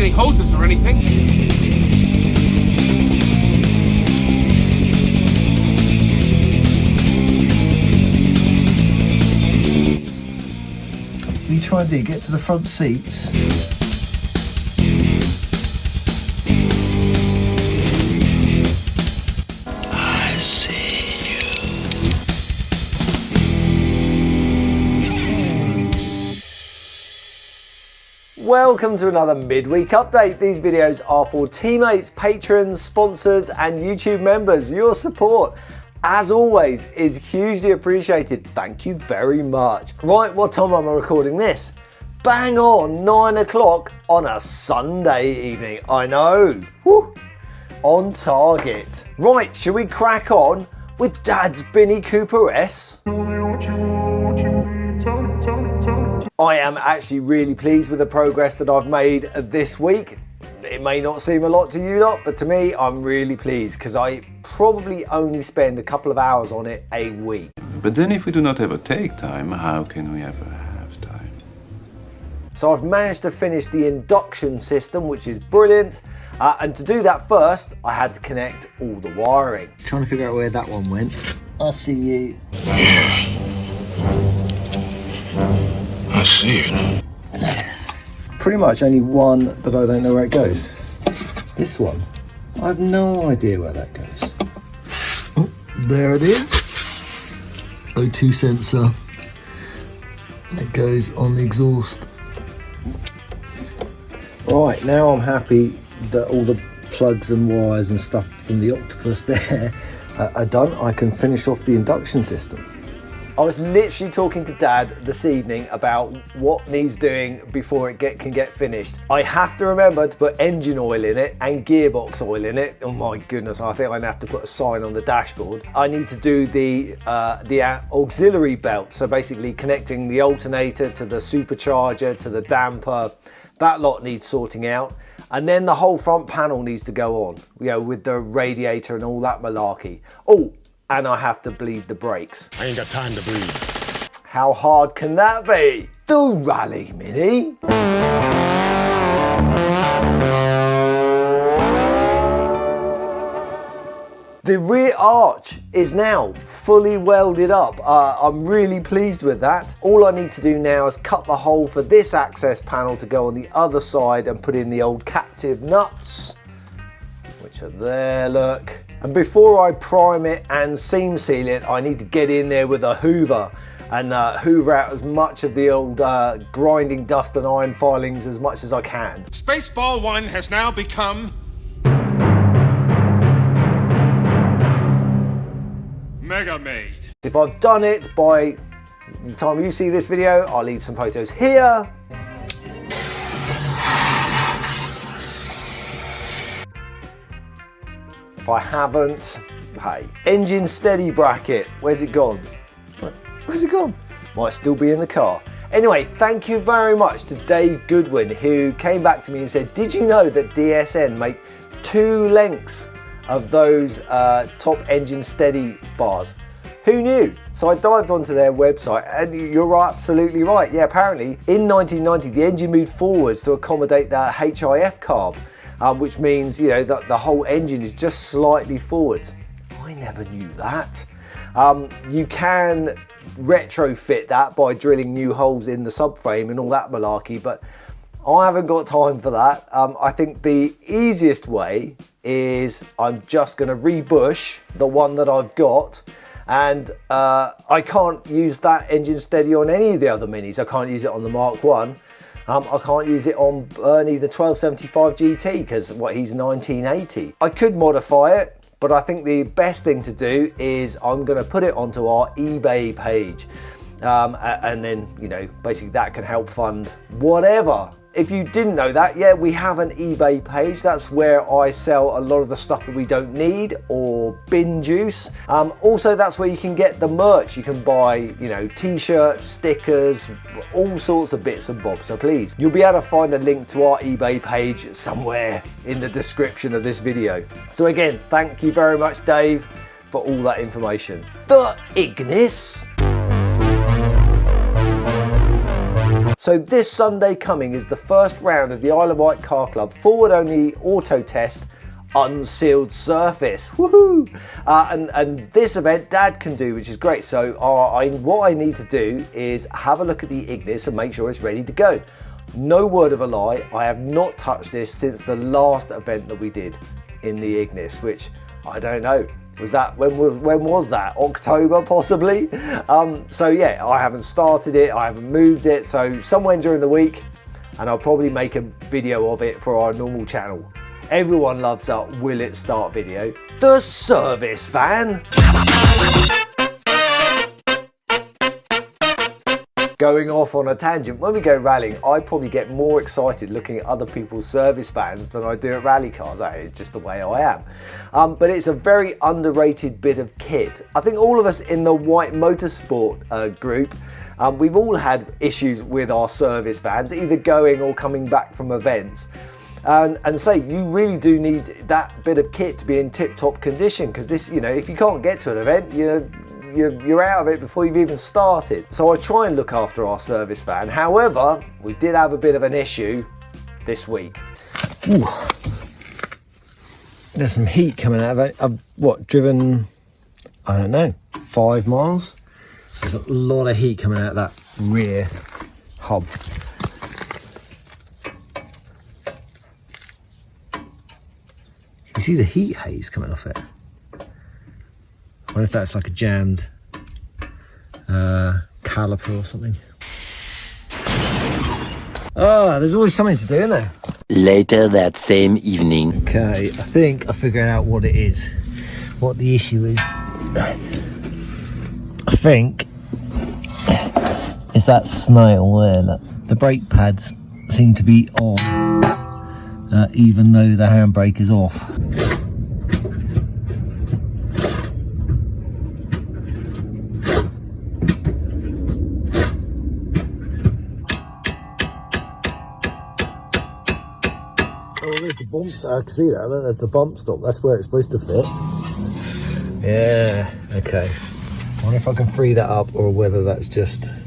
any hoses or anything. What you try and do, get to the front seats. I see you. Welcome to another midweek update. These videos are for teammates, patrons, sponsors and YouTube members. Your support, as always, is hugely appreciated. Thank you very much. Right, what time am I recording this? Bang on 9 o'clock on a Sunday evening. I know. Woo. On target. Right, shall we crack on with Dad's Binny Cooper S? I am actually really pleased with the progress that I've made this week. It may not seem a lot to you lot, but to me, I'm really pleased because I probably only spend a couple of hours on it a week. But then if we do not ever take time, how can we ever have time? So I've managed to finish the induction system, which is brilliant. And to do that first, I had to connect all the wiring. Trying to figure out where that one went. I see you. Yeah. I see it. Pretty much only one that I don't know where it goes. This one, I have no idea where that goes. Oh, there it is. O2 sensor. That goes on the exhaust. Right, now I'm happy that all the plugs and wires and stuff from the octopus there are done. I can finish off the induction system. I was literally talking to Dad this evening about what needs doing before it can get finished. I have to remember to put engine oil in it and gearbox oil in it. Oh my goodness, I think I'm gonna have to put a sign on the dashboard. I need to do the auxiliary belt, so basically connecting the alternator to the supercharger to the damper. That lot needs sorting out. And then the whole front panel needs to go on, you know, with the radiator and all that malarkey. Oh, and I have to bleed the brakes. I ain't got time to bleed. How hard can that be? Do rally, Minnie. The rear arch is now fully welded up. I'm really pleased with that. All I need to do now is cut the hole for this access panel to go on the other side and put in the old captive nuts, which are there, look. And before I prime it and seam seal it, I need to get in there with a hoover and hoover out as much of the old grinding dust and iron filings as much as I can. Spaceball 1 has now become Mega Made. If I've done it by the time you see this video, I'll leave some photos here. If I haven't, hey. Engine steady bracket, where's it gone? Where's it gone? Might still be in the car. Anyway, thank you very much to Dave Goodwin, who came back to me and said, did you know that DSN make 2 lengths of those top engine steady bars? Who knew? So I dived onto their website and you're absolutely right. Yeah, apparently in 1990, the engine moved forwards to accommodate the HIF carb. Which means, you know, that the whole engine is just slightly forwards. I never knew that. You can retrofit that by drilling new holes in the subframe and all that malarkey, but I haven't got time for that. I think the easiest way is I'm just going to rebush the one that I've got, and I can't use that engine steady on any of the other Minis. I can't use it on the Mark 1. I can't use it on Bernie the 1275 GT because he's 1980. I could modify it, but I think the best thing to do is I'm going to put it onto our eBay page. And then, you know, basically that can help fund whatever. If you didn't know that, yeah, we have an eBay page. That's where I sell a lot of the stuff that we don't need or bin juice. Also, that's where you can get the merch. You can buy, you know, t-shirts, stickers, all sorts of bits and bobs. So please, you'll be able to find a link to our eBay page somewhere in the description of this video. So again, thank you very much, Dave, for all that information. The Ignis. So this Sunday coming is the first round of the Isle of Wight Car Club forward only auto test unsealed surface. Woohoo! And this event Dad can do, which is great. So what I need to do is have a look at the Ignis and make sure it's ready to go. No word of a lie, I have not touched this since the last event that we did in the Ignis, which I don't know. Was that, when was that? October possibly? So yeah, I haven't started it, I haven't moved it. So somewhere during the week, and I'll probably make a video of it for our normal channel. Everyone loves that will it start video. The service van. Going off on a tangent, when we go rallying, I probably get more excited looking at other people's service vans than I do at rally cars. That is just the way I am. But it's a very underrated bit of kit. I think all of us in the White Motorsport group, we've all had issues with our service vans, either going or coming back from events. And say you really do need that bit of kit to be in tip-top condition, because this, you know, if you can't get to an event, you're out of it before you've even started. So I try and look after our service van. However, we did have a bit of an issue this week. Ooh. There's some heat coming out of it. I've driven, I don't know, 5 miles. There's a lot of heat coming out of that rear hub. You see the heat haze coming off it. I wonder if that's like a jammed caliper or something. Oh, there's always something to do in there. Later that same evening. Okay, I think I figured out what it is. What the issue is. I think it's that snail there. Look. The brake pads seem to be on, even though the handbrake is off. Oh, there's the bumps. I can see that. There's the bump stop. That's where it's supposed to fit. Yeah, okay. I wonder if I can free that up or whether that's just,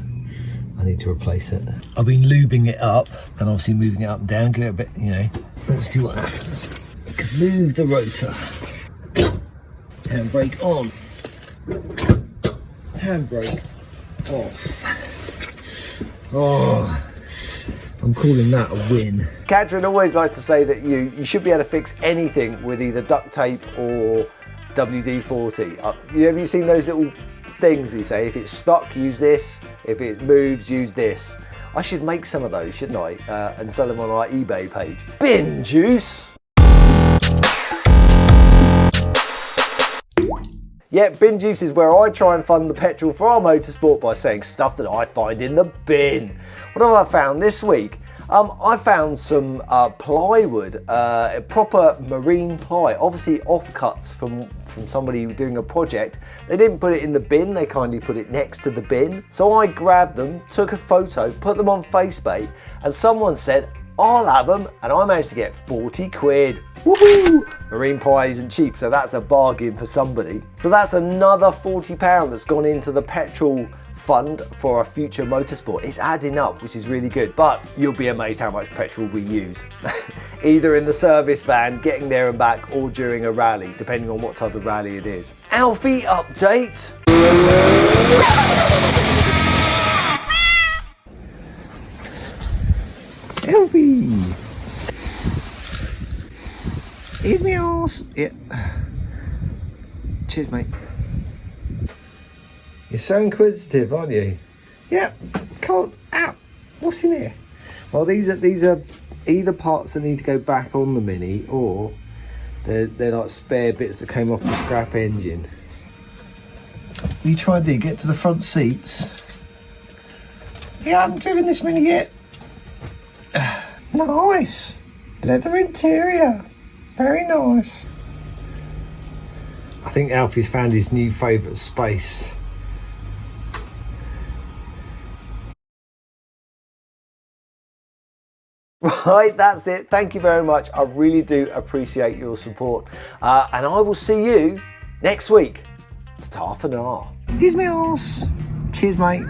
I need to replace it. I've been lubing it up and obviously moving it up and down, give it a bit, you know. Let's see what happens. I can move the rotor. Handbrake on. Handbrake off. Oh. I'm calling that a win. Catherine always likes to say that you should be able to fix anything with either duct tape or WD-40. Have you seen those little things you say, if it's stuck, use this, if it moves, use this. I should make some of those, shouldn't I? And sell them on our eBay page. Bin juice! Yeah, bin juice is where I try and fund the petrol for our motorsport by saying stuff that I find in the bin. What have I found this week? I found some plywood, proper marine ply, obviously offcuts from somebody doing a project. They didn't put it in the bin, they kindly put it next to the bin. So I grabbed them, took a photo, put them on Facebook, and someone said, I'll have them, and I managed to get 40 quid. Woohoo! Marine ply isn't cheap, so that's a bargain for somebody. So that's another £40 that's gone into the petrol fund for our future motorsport. It's adding up, which is really good, but you'll be amazed how much petrol we use. Either in the service van, getting there and back, or during a rally, depending on what type of rally it is. Alfie update. Alfie! Here's me arse. Yeah. Cheers, mate. You're so inquisitive, aren't you? Yeah. Can't. Ow. What's in here? Well, these are either parts that need to go back on the Mini, or they're like spare bits that came off the scrap engine. What you try and do? Get to the front seats. Yeah, I haven't driven this Mini yet. Nice. Leather interior. Very nice. I think Alfie's found his new favourite space. Right, that's it. Thank you very much. I really do appreciate your support. And I will see you next week. It's half an hour. Here's my arse. Cheers, mate.